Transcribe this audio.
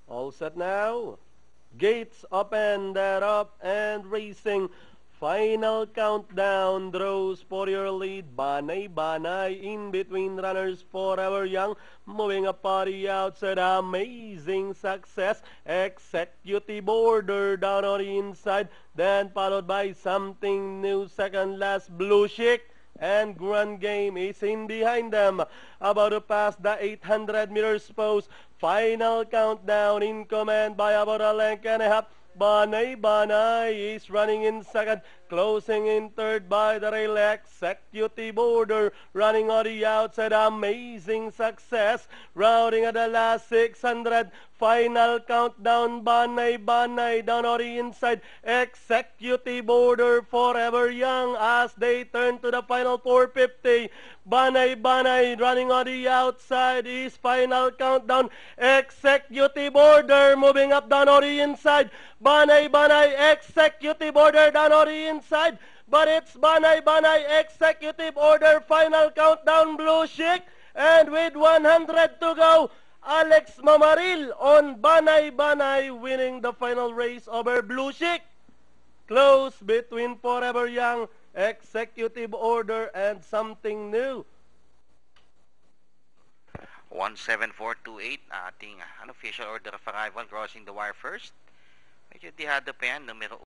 All set now. Gates open, they're up and racing. Final countdown draws for your lead. Banay in between runners Forever Young. Moving a party outside. Amazing Success. Executive Order down on the inside. Then followed by Something New. Second last Blue Chic. And Grand Game is in behind them. About to pass the 800 meters post. Final countdown in command by about a length and a half. Banay is running in second, closing in third by the rail. Executive Order running on the outside. Amazing Success rounding at the last 600. Final countdown. Banay down on the inside. Executive Order Forever Young as they turn to the final 450. Banay running on the outside is final countdown. Executive Order moving up down on the inside. Banay Executive Order down on the inside. But it's Banay Executive Order final countdown. Blue Chic, and with 100 to go, Alex Mamaril on Banay winning the final race over Blue Chic. Close between Forever Young, Executive Order, and Something New. 17428 ating unofficial order of arrival crossing the wire first. Medyo dihado pa yan, numero